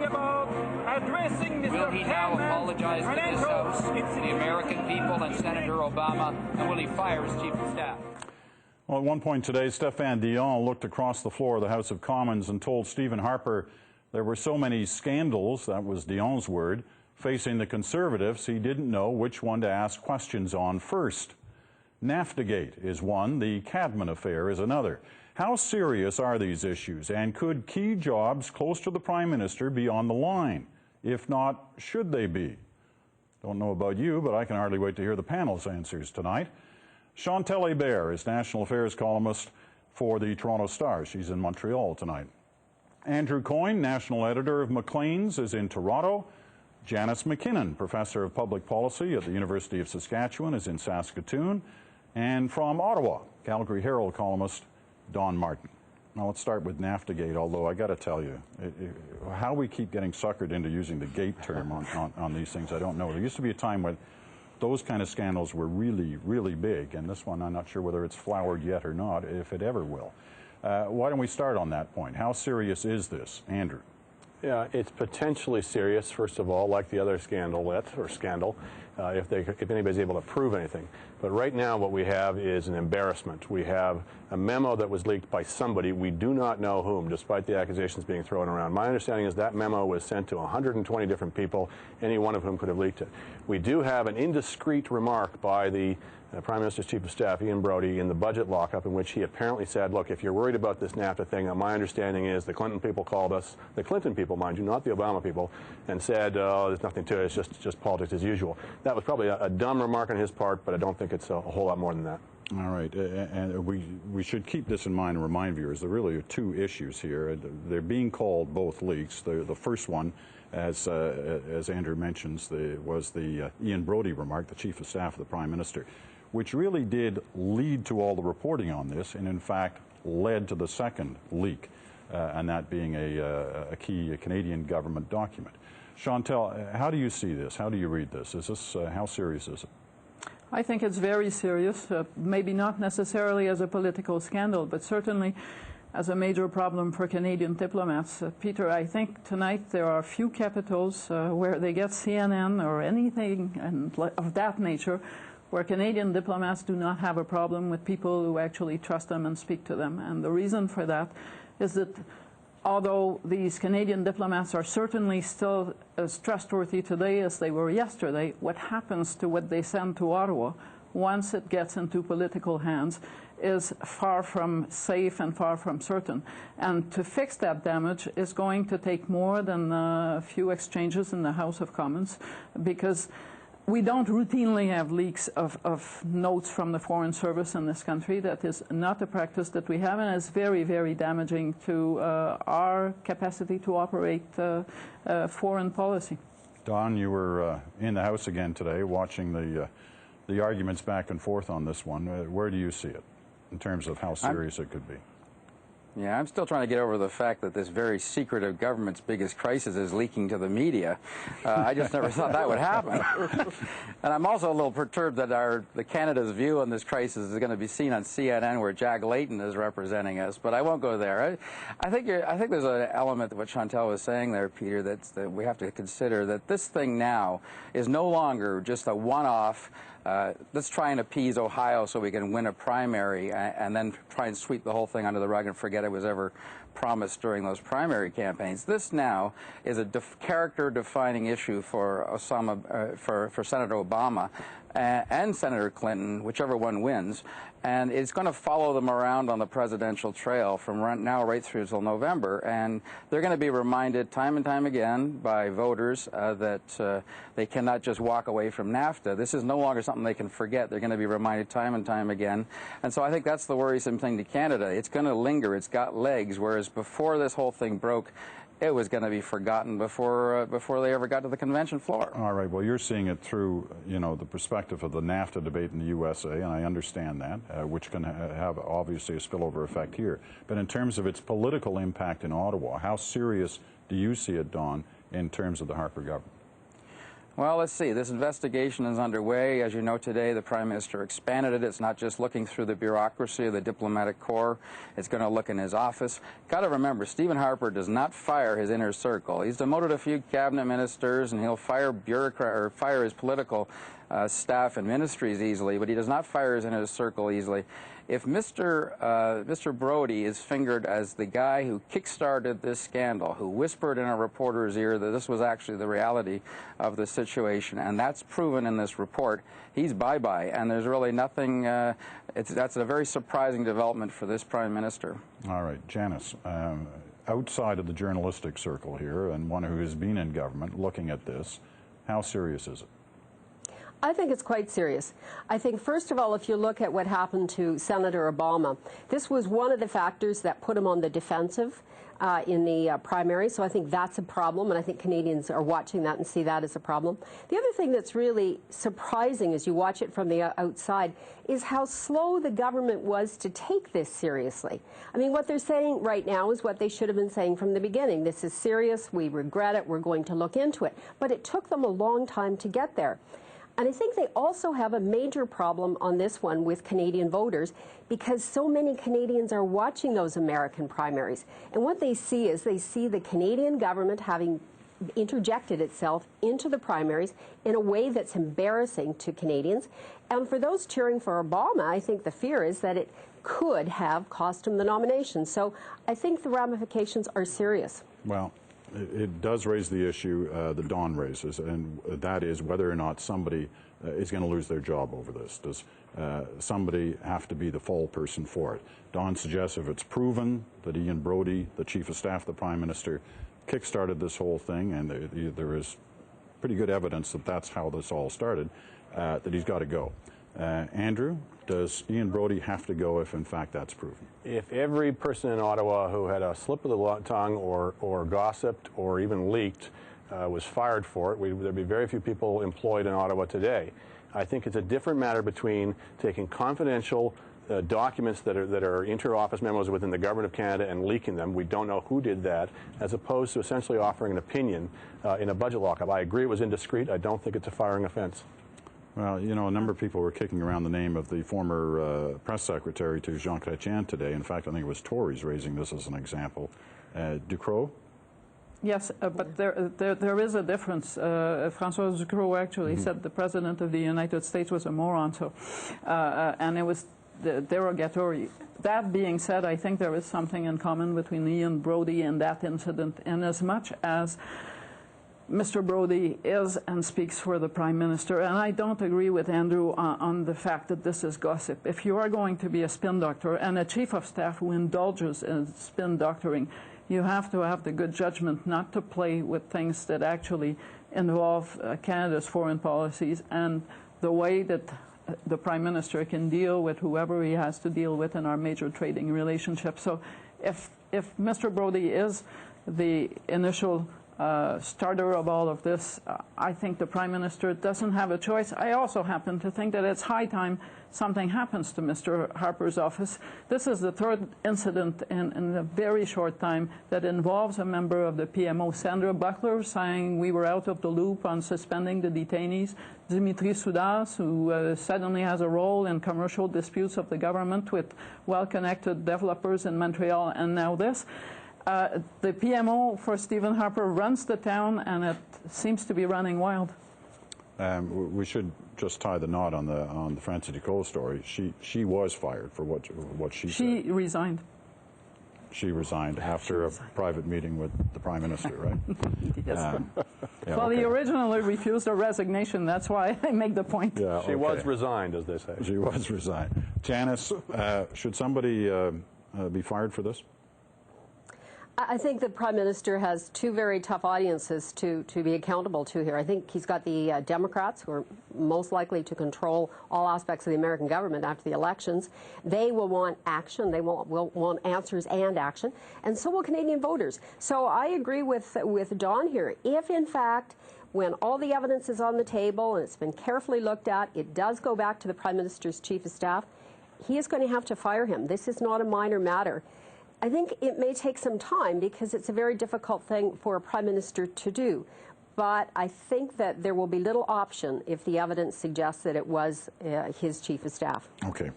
talking about addressing Mr. Will he now apologize to this House, the American people, and Senator Obama, and will he fire his chief of staff? Well, at one point today, Stéphane Dion looked across the floor of the House of Commons and told Stephen Harper there were so many scandals, that was Dion's word, facing the Conservatives, he didn't know which one to ask questions on first. NAFTAgate is one, the Cadman affair is another. How serious are these issues, and could key jobs close to the Prime Minister be on the line? If not, should they be? Don't know about you, but I can hardly wait to hear the panel's answers tonight. Chantal Hébert is National Affairs columnist for the Toronto Star. She's in Montreal tonight. Andrew Coyne, National Editor of Maclean's, is in Toronto. Janice McKinnon, Professor of Public Policy at the University of Saskatchewan, is in Saskatoon. And from Ottawa, Calgary Herald columnist Don Martin. Now let's start with NAFTAgate, although I got to tell you, how we keep getting suckered into using the gate term on these things, I don't know. There used to be a time when those kind of scandals were really, really big, and this one I'm not sure whether it's flowered yet or not, if it ever will. Why don't we start on that point? How serious is this? Andrew? Yeah, it's potentially serious, first of all, like the other scandal, if anybody's able to prove anything. But right now what we have is an embarrassment. We have a memo that was leaked by somebody, we do not know whom, despite the accusations being thrown around. My understanding is that memo was sent to 120 different people, any one of whom could have leaked it. We do have an indiscreet remark by the Prime Minister's Chief of Staff, Ian Brodie, in the budget lockup, in which he apparently said, look, if you're worried about this NAFTA thing, my understanding is the Clinton people called us, the Clinton people, mind you, not the Obama people, and said, oh, there's nothing to it, it's just politics as usual. That was probably a dumb remark on his part, but I don't think it's a whole lot more than that. All right, and we should keep this in mind and remind viewers there really are two issues here. They're being called both leaks. The first one, as Andrew mentions, was the Ian Brodie remark, the Chief of Staff of the Prime Minister, which really did lead to all the reporting on this, and in fact led to the second leak, and that being a key Canadian government document. Chantal, how do you see this? How do you read this? Is this how serious is it? I think it's very serious, maybe not necessarily as a political scandal, but certainly as a major problem for Canadian diplomats. Peter, I think tonight there are few capitals where they get CNN or anything of that nature where Canadian diplomats do not have a problem with people who actually trust them and speak to them. And the reason for that is that although these Canadian diplomats are certainly still as trustworthy today as they were yesterday, what happens to what they send to Ottawa once it gets into political hands is far from safe and far from certain. And to fix that damage is going to take more than a few exchanges in the House of Commons, because we don't routinely have leaks of notes from the Foreign Service in this country. That is not a practice that we have, and it's very, very damaging to our capacity to operate foreign policy. Don, you were in the House again today watching the arguments back and forth on this one. Where do you see it in terms of how serious it could be? Yeah, I'm still trying to get over the fact that this very secretive government's biggest crisis is leaking to the media. I just never thought that would happen. And I'm also a little perturbed that the Canada's view on this crisis is going to be seen on CNN, where Jack Layton is representing us. But I won't go there. I think there's an element of what Chantal was saying there, Peter, that we have to consider, that this thing now is no longer just a one-off. Let's try and appease Ohio so we can win a primary and then try and sweep the whole thing under the rug and forget it was ever promised during those primary campaigns. This now is a character-defining issue for for Senator Obama and Senator Clinton, whichever one wins. And it's going to follow them around on the presidential trail from now right through till November. And they're going to be reminded time and time again by voters that they cannot just walk away from NAFTA. This is no longer something they can forget. They're going to be reminded time and time again. And so I think that's the worrisome thing to Canada. It's going to linger. It's got legs, whereas before this whole thing broke, it was going to be forgotten before they ever got to the convention floor. All right. Well, you're seeing it through, the perspective of the NAFTA debate in the USA, and I understand that, which can have obviously a spillover effect here. But in terms of its political impact in Ottawa, how serious do you see it, Don, in terms of the Harper government? Well, let's see. This investigation is underway. As you know, today the Prime Minister expanded it. It's not just looking through the bureaucracy of the diplomatic corps. It's going to look in his office. Got to remember, Stephen Harper does not fire his inner circle. He's demoted a few cabinet ministers, and he'll fire fire his political staff and ministries easily, but he does not fire his inner circle easily. If Mr. Brody is fingered as the guy who kick-started this scandal, who whispered in a reporter's ear that this was actually the reality of the situation, and that's proven in this report, he's bye-bye, and there's really nothing, that's a very surprising development for this Prime Minister. All right, Janice, outside of the journalistic circle here, and one who has been in government looking at this, how serious is it? I think it's quite serious. I think, first of all, if you look at what happened to Senator Obama, this was one of the factors that put him on the defensive in the primary, so I think that's a problem, and I think Canadians are watching that and see that as a problem. The other thing that's really surprising as you watch it from the outside is how slow the government was to take this seriously. I mean, what they're saying right now is what they should have been saying from the beginning. This is serious, we regret it, we're going to look into it. But it took them a long time to get there. And I think they also have a major problem on this one with Canadian voters because so many Canadians are watching those American primaries. And what they see is they see the Canadian government having interjected itself into the primaries in a way that's embarrassing to Canadians. And for those cheering for Obama, I think the fear is that it could have cost him the nomination. So I think the ramifications are serious. Well, it does raise the issue that Don raises, and that is whether or not somebody is going to lose their job over this. Does somebody have to be the fall person for it? Don suggests if it's proven that Ian Brody, the Chief of Staff of the Prime Minister, kick-started this whole thing, and there is pretty good evidence that that's how this all started, that he's got to go. Andrew, does Ian Brody have to go if, in fact, that's proven? If every person in Ottawa who had a slip of the tongue or gossiped or even leaked was fired for it, there'd be very few people employed in Ottawa today. I think it's a different matter between taking confidential documents that are inter-office memos within the Government of Canada and leaking them. We don't know who did that, as opposed to essentially offering an opinion in a budget lockup. I agree it was indiscreet. I don't think it's a firing offense. Well, you know, a number of people were kicking around the name of the former press secretary to Jean Chrétien today. In fact, I think it was Tories raising this as an example. Ducrot? Yes, but there is a difference. François Ducrot actually said the President of the United States was a moron, so, and it was derogatory. That being said, I think there is something in common between Ian Brody and that incident, in as much as Mr. Brody is and speaks for the Prime Minister, and I don't agree with Andrew on the fact that this is gossip. If you are going to be a spin doctor and a Chief of Staff who indulges in spin doctoring, you have to have the good judgment not to play with things that actually involve Canada's foreign policies and the way that the Prime Minister can deal with whoever he has to deal with in our major trading relationship. So if Mr. Brody is the initial starter of all of this, I think the Prime Minister doesn't have a choice. I also happen to think that it's high time something happens to Mr. Harper's office. This is the third incident in a very short time that involves a member of the PMO. Sandra Buckler saying we were out of the loop on suspending the detainees. Dimitri Soudas, who suddenly has a role in commercial disputes of the government with well-connected developers in Montreal, and now this. The PMO for Stephen Harper runs the town, and it seems to be running wild. We should just tie the knot on the Francie Ducrot story. She was fired for what she said. She resigned. She resigned after a private meeting with the Prime Minister, right? Yes. Yeah, well, okay. he originally refused a resignation. That's why I make the point. Yeah, She was resigned, as they say. She was resigned. Janice, should somebody be fired for this? I think the Prime Minister has two very tough audiences to be accountable to here. I think he's got the Democrats, who are most likely to control all aspects of the American government after the elections. They will want action. They will want answers and action. And so will Canadian voters. So I agree with Don here. If, in fact, when all the evidence is on the table and it's been carefully looked at, it does go back to the Prime Minister's Chief of Staff, he is going to have to fire him. This is not a minor matter. I think it may take some time because it's a very difficult thing for a Prime Minister to do. But I think that there will be little option if the evidence suggests that it was his chief of staff. Okay.